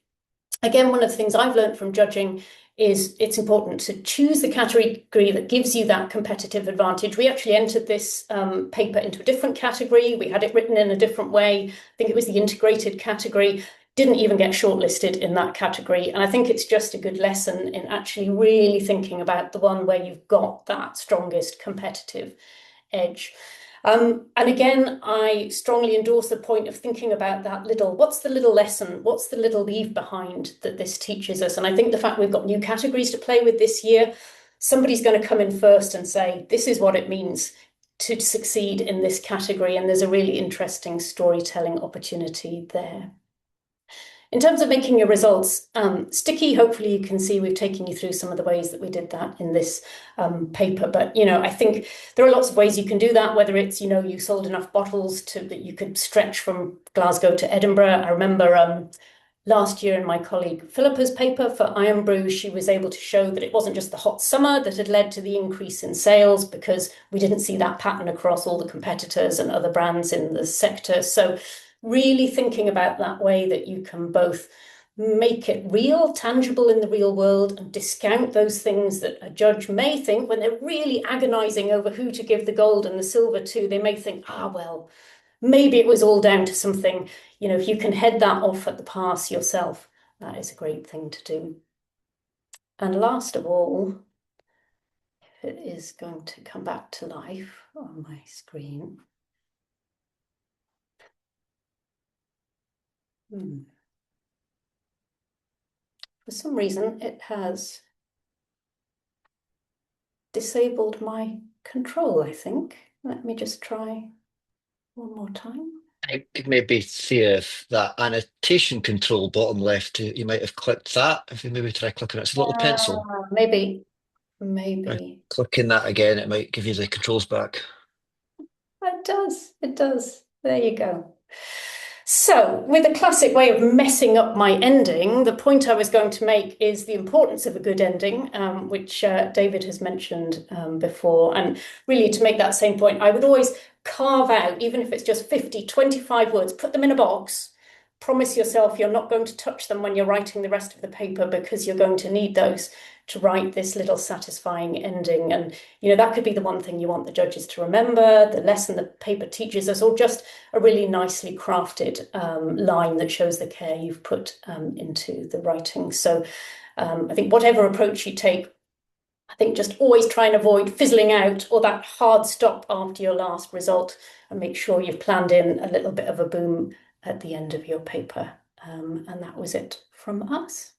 Again, one of the things I've learned from judging is it's important to choose the category that gives you that competitive advantage. We actually entered this paper into a different category. We had it written in a different way. I think it was the integrated category. Didn't even get shortlisted in that category. And I think it's just a good lesson in actually really thinking about the one where you've got that strongest competitive edge. And again, I strongly endorse the point of thinking about that what's the little lesson? What's the little leave behind that this teaches us? And I think the fact we've got new categories to play with this year, somebody's going to come in first and say, this is what it means to succeed in this category. And there's a really interesting storytelling opportunity there. In terms of making your results sticky, hopefully you can see we've taken you through some of the ways that we did that in this paper. But, I think there are lots of ways you can do that, whether it's, you sold enough bottles that you could stretch from Glasgow to Edinburgh. I remember last year in my colleague Philippa's paper for Iron Brew, she was able to show that it wasn't just the hot summer that had led to the increase in sales, because we didn't see that pattern across all the competitors and other brands in the sector. So really thinking about that way that you can both make it real, tangible in the real world, and discount those things that a judge may think when they're really agonizing over who to give the gold and the silver to. They may think, well, maybe it was all down to something. If you can head that off at the pass yourself, that is a great thing to do. And last of all, if it is going to come back to life on my screen. For some reason, it has disabled my control, I think. Let me just try one more time. I could maybe see if that annotation control bottom left, you might have clicked that. If you maybe try clicking it, it's a little pencil. Maybe. Clicking that again, it might give you the controls back. It does. There you go. So, with a classic way of messing up my ending, the point I was going to make is the importance of a good ending, which David has mentioned before. And really, to make that same point, I would always carve out, even if it's just 50, 25 words, put them in a box. Promise yourself you're not going to touch them when you're writing the rest of the paper, because you're going to need those to write this little satisfying ending. And, that could be the one thing you want the judges to remember, the lesson the paper teaches us, or just a really nicely crafted line that shows the care you've put into the writing. So I think whatever approach you take, I think just always try and avoid fizzling out or that hard stop after your last result, and make sure you've planned in a little bit of a boom at the end of your paper. And that was it from us.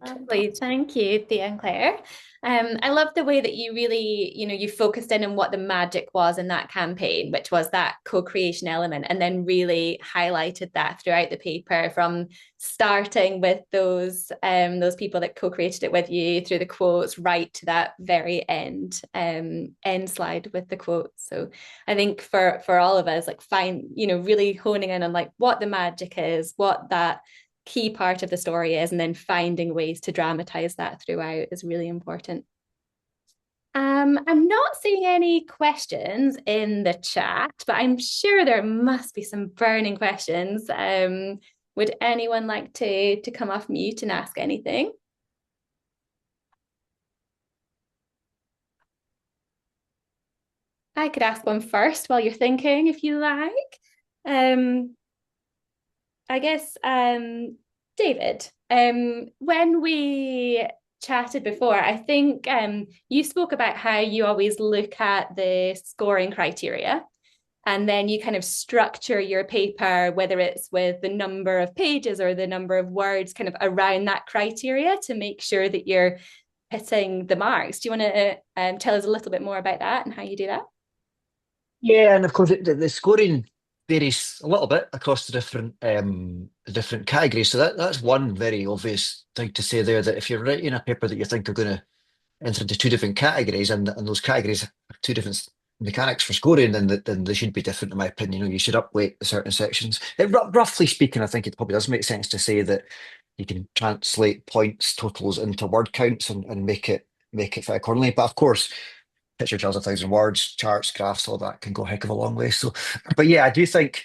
Lovely. Thank you, Thea and Claire. I love the way that you really, you focused in on what the magic was in that campaign, which was that co-creation element, and then really highlighted that throughout the paper, from starting with those people that co-created it with you through the quotes right to that very end slide with the quotes. So I think for all of us, really honing in on what the magic is, what that key part of the story is, and then finding ways to dramatize that throughout is really important. I'm not seeing any questions in the chat, but I'm sure there must be some burning questions. Would anyone like to come off mute and ask anything? I could ask one first while you're thinking, if you like. I guess, David, when we chatted before, I think you spoke about how you always look at the scoring criteria, and then you kind of structure your paper, whether it's with the number of pages or the number of words, kind of around that criteria to make sure that you're hitting the marks. Do you want to tell us a little bit more about that and how you do that? Yeah, and of course the scoring varies a little bit across the different categories. So that's one very obvious thing to say there, that if you're writing a paper that you think are going to enter into two different categories, and those categories have two different mechanics for scoring, then they should be different, in my opinion. You should upweight the certain sections. Roughly speaking, I think it probably does make sense to say that you can translate points totals into word counts and make it fit accordingly. But of course, picture tells 1,000 words, charts, graphs, all that can go a heck of a long way. So, but yeah, I do think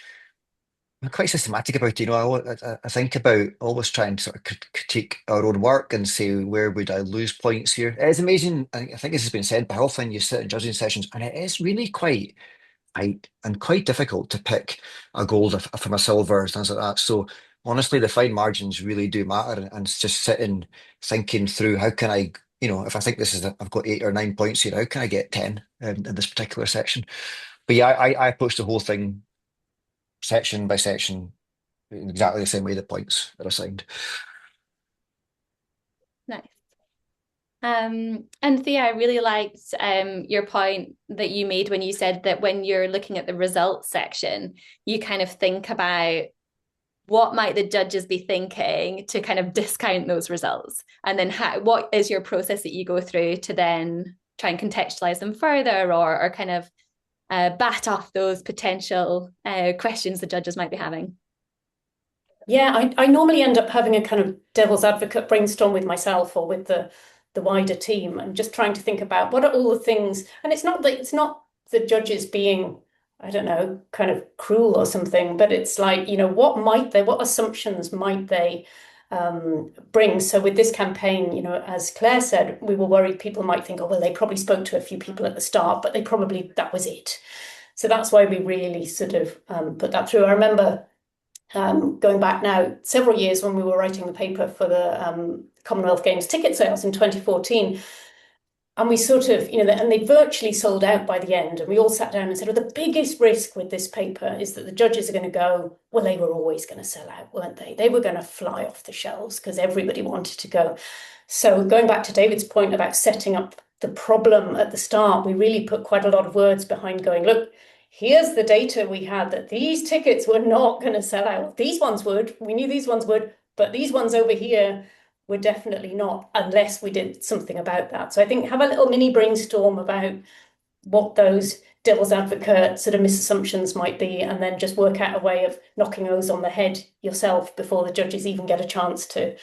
I'm quite systematic about it. I think about always trying to sort of critique our own work and say, where would I lose points here? It's amazing. I think this has been said, but how often you sit in judging sessions, and it is really quite tight and quite difficult to pick a gold from a silver and things like that. So honestly, the fine margins really do matter, and it's just sitting thinking through, how can I, if I think I've got 8 or 9 points here, how can I get 10 in this particular section? But yeah, I approach the whole thing section by section in exactly the same way the points are assigned. Nice. And Thea, I really liked your point that you made when you said that when you're looking at the results section, you kind of think about what might the judges be thinking to kind of discount those results, and then what is your process that you go through to then try and contextualize them further, or kind of bat off those potential questions the judges might be having. Yeah, I normally end up having a kind of devil's advocate brainstorm with myself or with the wider team and just trying to think about what are all the things. And it's not the judges being, I don't know, kind of cruel or something, but it's like, what assumptions might they bring? So with this campaign, as Claire said, we were worried people might think, oh, well, they probably spoke to a few people at the start, but that was it. So that's why we really sort of put that through. I remember going back now several years when we were writing the paper for the Commonwealth Games ticket sales in 2014. And we sort of, and they virtually sold out by the end. And we all sat down and said, well, the biggest risk with this paper is that the judges are going to go, well, they were always going to sell out, weren't they? They were going to fly off the shelves because everybody wanted to go. So going back to David's point about setting up the problem at the start, we really put quite a lot of words behind going, look, here's the data we had that these tickets were not going to sell out. These ones would, we knew these ones would, but these ones over here were definitely not, unless we did something about that. So I think have a little mini brainstorm about what those devil's advocate sort of misassumptions might be, and then just work out a way of knocking those on the head yourself before the judges even get a chance to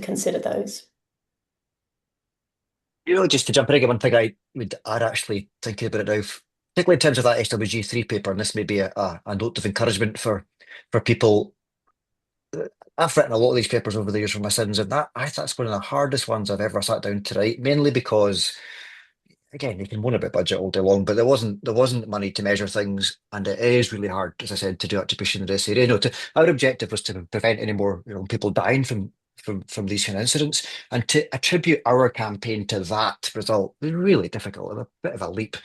consider those. Just to jump in again, one thing I would add actually thinking about it now, particularly in terms of that SWG3 paper, and this may be a note of encouragement for people. I've written a lot of these papers over the years for my sins, and I think that's one of the hardest ones I've ever sat down to write, mainly because again, you can moan about budget all day long, but there wasn't money to measure things, and it is really hard, as I said, to do attribution in this area. Our objective was to prevent any more people dying from these kind of incidents, and to attribute our campaign to that result was really difficult and a bit of a leap.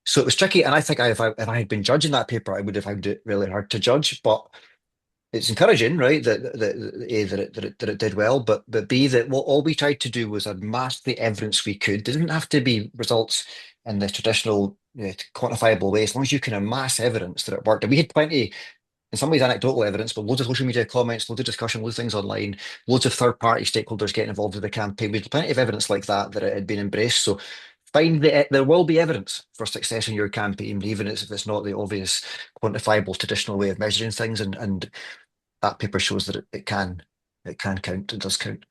So it was tricky, and I think if I had been judging that paper, I would have found it really hard to judge. But it's encouraging, right? That A, that it did well, but B, that what all we tried to do was amass the evidence we could. It didn't have to be results in the traditional, quantifiable way, as long as you can amass evidence that it worked. And we had plenty, in some ways, anecdotal evidence, but loads of social media comments, loads of discussion, loads of things online, loads of third-party stakeholders getting involved with the campaign. We had plenty of evidence like that it had been embraced. So there will be evidence for success in your campaign, even if it's not the obvious quantifiable traditional way of measuring things. And that paper shows that it can count. It does count.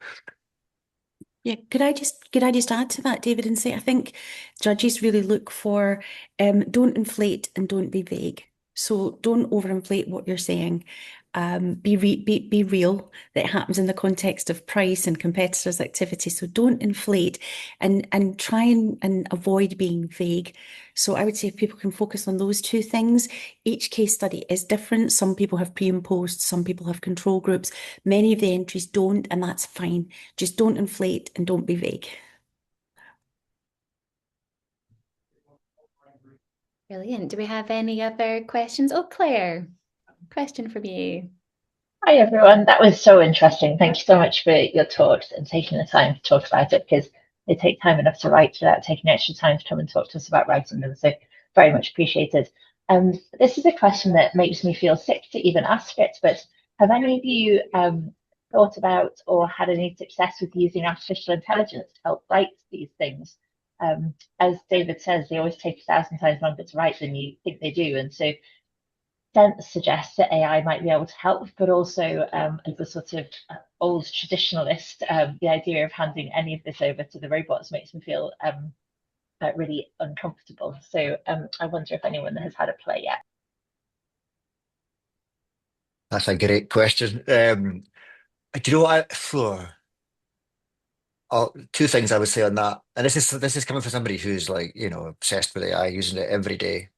Yeah, could I just add to that, David, and say I think judges really look for don't inflate and don't be vague. So don't overinflate what you're saying. Be real. That happens in the context of price and competitors' activity. So don't inflate and try and avoid being vague. So I would say if people can focus on those two things, each case study is different. Some people have pre and post, some people have control groups. Many of the entries don't, and that's fine. Just don't inflate and don't be vague. Brilliant. Do we have any other questions? Oh, Claire, question from you. Hi everyone, that was so interesting. Thank you so much for your talks and taking the time to talk about it, because they take time enough to write without taking extra time to come and talk to us about writing them. So very much appreciated. This is a question that makes me feel sick to even ask it, but have any of you thought about or had any success with using artificial intelligence to help write these things? As David says, they always take 1,000 times longer to write than you think they do. And so sense suggests that AI might be able to help, but also as a sort of old traditionalist, the idea of handing any of this over to the robots makes me feel really uncomfortable. So I wonder if anyone has had a play yet. That's a great question. Do you know what? Two things I would say on that, and this is coming from somebody who's like obsessed with AI, using it every day.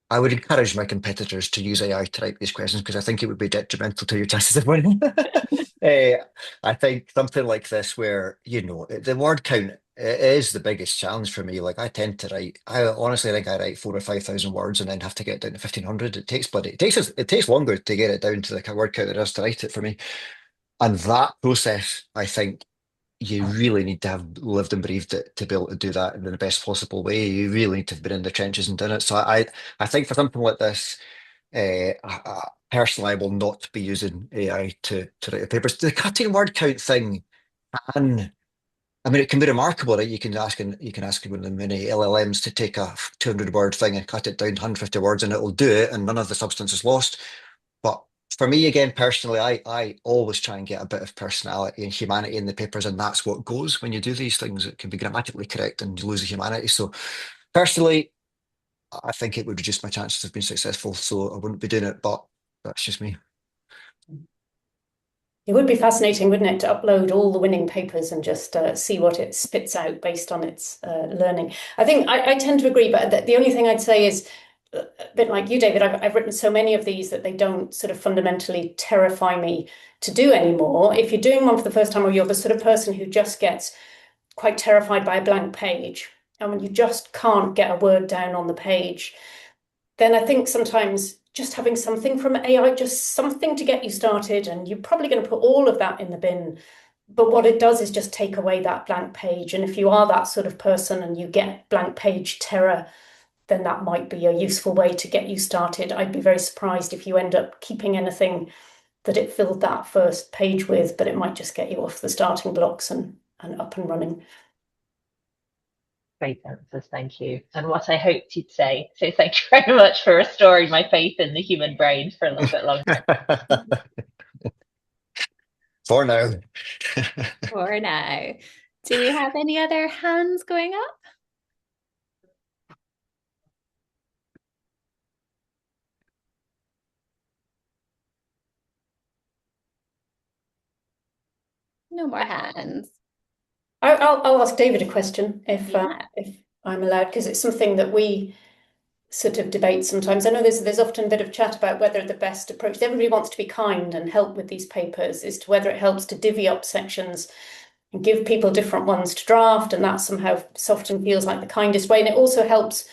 I would encourage my competitors to use AI to write these questions because I think it would be detrimental to your chances of winning. I think something like this, where the word count is the biggest challenge for me. Like I tend to write. I honestly think I write 4,000 or 5,000 words and then have to get it down to 1,500. It takes longer to get it down to the word count than it does to write it for me. And that process, I think, you really need to have lived and breathed it to be able to do that in the best possible way. You really need to have been in the trenches and done it. So I think for something like this, personally, I will not be using AI to write the papers. The cutting word count thing, and I mean, it can be remarkable, right? You can ask one of the many LLMs to take a 200 word thing and cut it down to 150 words, and it will do it, and none of the substance is lost. But For me, again, personally, I always try and get a bit of personality and humanity in the papers, and that's what goes when you do these things. It can be grammatically correct and you lose the humanity. So personally, I think it would reduce my chances of being successful. So I wouldn't be doing it, but that's just me. It would be fascinating, wouldn't it, to upload all the winning papers and just see what it spits out based on its learning. I think I tend to agree, but the only thing I'd say is a bit like you, David, I've written so many of these that they don't sort of fundamentally terrify me to do anymore. If you're doing one for the first time, or you're the sort of person who just gets quite terrified by a blank page, and when you just can't get a word down on the page, then I think sometimes just having something from AI, just something to get you started, and you're probably going to put all of that in the bin. But what it does is just take away that blank page. And if you are that sort of person and you get blank page terror, then that might be a useful way to get you started. I'd be very surprised if you end up keeping anything that it filled that first page with, but it might just get you off the starting blocks and up and running. Great answers, thank you. And what I hoped you'd say. So thank you very much for restoring my faith in the human brain for a little bit longer. For now. For now. Do we have any other hands going up? No more hands. I'll ask David a question if Yeah. if I'm allowed, because it's something that we sort of debate sometimes. I know there's often a bit of chat about whether the best approach, everybody wants to be kind and help with these papers, is to whether it helps to divvy up sections and give people different ones to draft, and that somehow often feels like the kindest way. And it also helps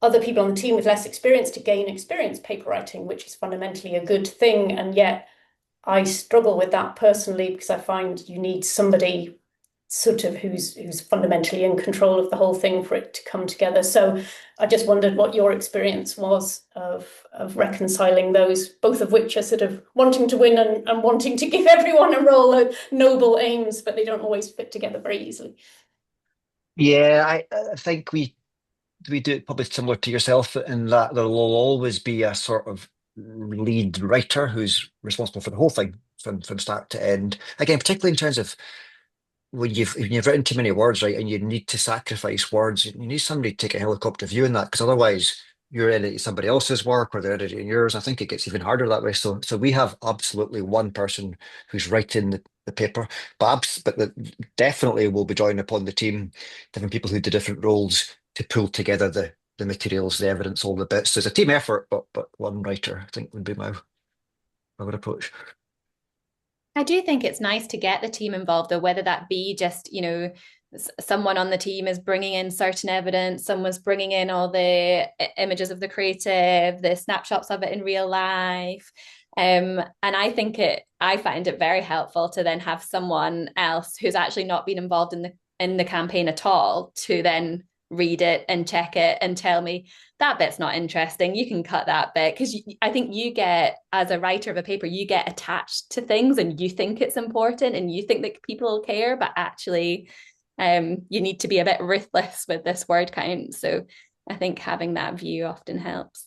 other people on the team with less experience to gain experience paper writing, which is fundamentally a good thing. And yet I struggle with that personally, because I find you need somebody sort of who's fundamentally in control of the whole thing for it to come together. So I just wondered what your experience was of reconciling those, both of which are sort of wanting to win and wanting to give everyone a role of noble aims, but they don't always fit together very easily. Yeah, I think we do it probably similar to yourself in that there will always be a sort of lead writer who's responsible for the whole thing from start to end. Again, particularly in terms of when you've written too many words, right, and you need to sacrifice words, you need somebody to take a helicopter view in that, because otherwise you're editing somebody else's work or they're editing yours. I think it gets even harder that way. So we have absolutely one person who's writing the paper, but definitely will be drawing upon the team, different people who do different roles to pull together the materials, the evidence, all the bits. So it's a team effort, but one writer, I think, would be my approach. I do think it's nice to get the team involved, though, whether that be just, someone on the team is bringing in certain evidence, someone's bringing in all the images of the creative, the snapshots of it in real life. And I find it very helpful to then have someone else who's actually not been involved in the campaign at all to then read it and check it and tell me that bit's not interesting, you can cut that bit. Because I think you get, as a writer of a paper, you get attached to things and you think it's important and you think that people care, but actually you need to be a bit ruthless with this word count. So I think having that view often helps.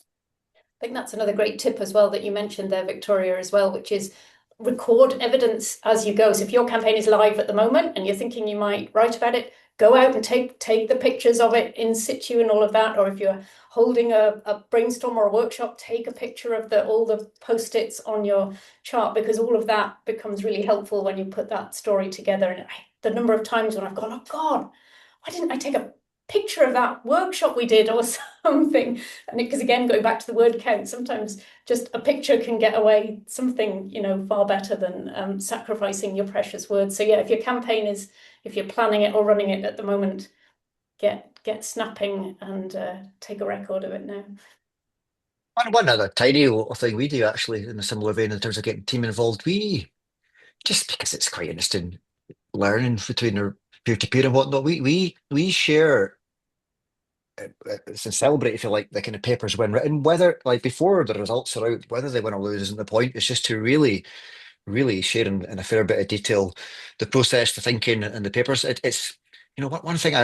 I think that's another great tip as well that you mentioned there, Victoria, as well, which is record evidence as you go. So if your campaign is live at the moment and you're thinking you might write about it, go out and take the pictures of it in situ and all of that. Or if you're holding a brainstorm or a workshop, take a picture of all the post-its on your chart, because all of that becomes really helpful when you put that story together. And the number of times when I've gone, oh God, why didn't I take a picture of that workshop we did or something? And because again, going back to the word count, sometimes just a picture can get away something, far better than sacrificing your precious words. So yeah, if you're planning it or running it at the moment, get snapping and take a record of it now. One other tiny little thing we do, actually, in a similar vein, in terms of getting team involved, we just because it's quite interesting learning between our peer-to-peer and whatnot, we share and celebrate, if you like, the kind of papers when written, whether like before the results are out, whether they win or lose isn't the point. It's just to really share in a fair bit of detail the process, the thinking, and the papers. It's one thing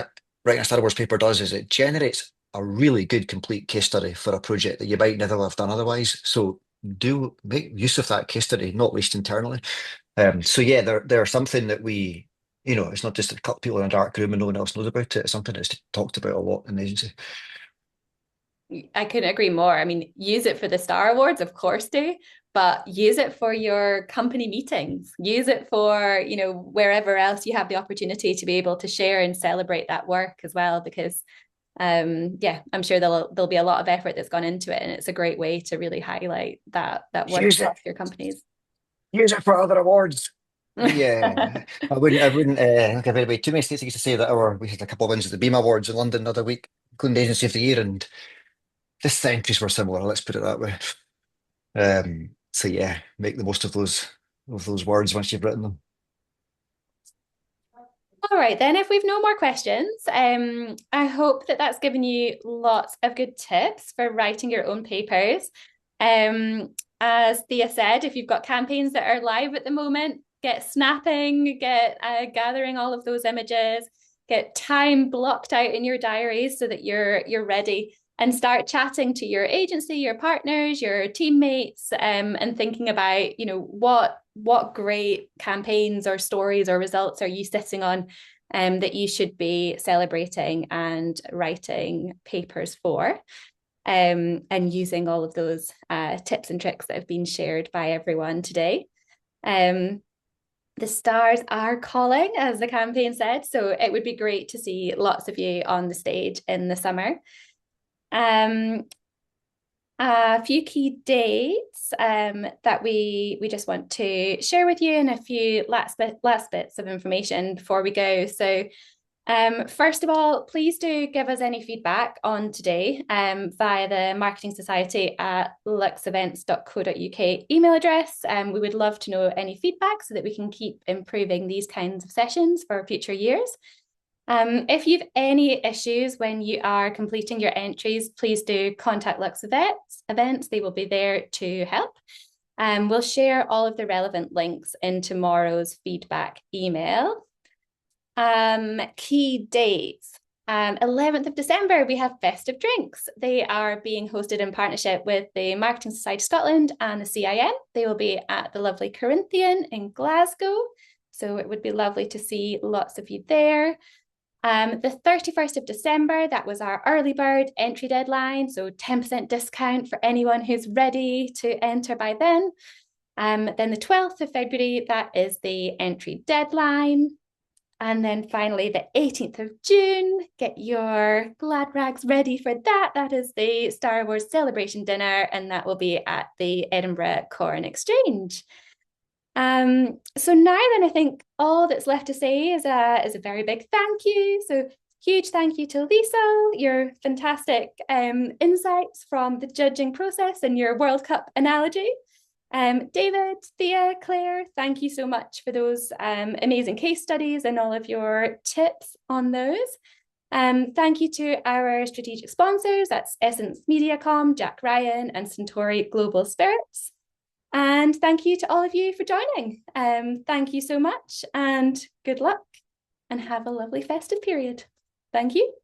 writing a Star Wars paper does is it generates a really good complete case study for a project that you might never have done otherwise. So do make use of that case study, not least internally. So yeah, they're something that we, it's not just a couple of people in a dark room and no one else knows about it. It's something that's talked about a lot in the agency. I couldn't agree more. I mean, use it for the Star Awards, of course do, but use it for your company meetings. Use it for, wherever else you have the opportunity to be able to share and celebrate that work as well, because yeah, I'm sure there'll be a lot of effort that's gone into it, and it's a great way to really highlight that work Use it. across your companies. Use it for other awards. Yeah, I wouldn't give anybody too many statistics to say that we had a couple of wins at the Beam Awards in London the other week, including the Agency of the Year, and the entries were similar. Let's put it that way. So yeah, make the most of those words once you've written them. All right, then, if we've no more questions, I hope that that's given you lots of good tips for writing your own papers. As Thea said, if you've got campaigns that are live at the moment, get snapping, get gathering all of those images, get time blocked out in your diaries so that you're ready, and start chatting to your agency, your partners, your teammates, and thinking about, what great campaigns or stories or results are you sitting on, that you should be celebrating and writing papers for, and using all of those tips and tricks that have been shared by everyone today. The stars are calling, as the campaign said, so it would be great to see lots of you on the stage in the summer. A few key dates that we just want to share with you, and a few last bits of information before we go. So first of all, please do give us any feedback on today via the Marketing Society at luxevents.co.uk email address. We would love to know any feedback so that we can keep improving these kinds of sessions for future years. If you've any issues when you are completing your entries, please do contact Lux Events. They will be there to help. We'll share all of the relevant links in tomorrow's feedback email. Key dates. 11th of December, we have Festive Drinks. They are being hosted in partnership with the Marketing Society Scotland and the CIM. They will be at the lovely Corinthian in Glasgow. So it would be lovely to see lots of you there. The 31st of December, that was our early bird entry deadline, so 10% discount for anyone who's ready to enter by then. Then the 12th of February, that is the entry deadline. And then finally, the 18th of June, get your glad rags ready for that. That is the Star Wars celebration dinner, and that will be at the Edinburgh Corn Exchange. So now then, I think all that's left to say is a very big thank you. So huge thank you to Lisa, your fantastic insights from the judging process and your World Cup analogy. David, Thea, Claire, thank you so much for those amazing case studies and all of your tips on those. Thank you to our strategic sponsors, that's Essence Mediacom, Jack Ryan, and Centauri Global Spirits. And thank you to all of you for joining. Thank you so much, and good luck, and have a lovely festive period. Thank you.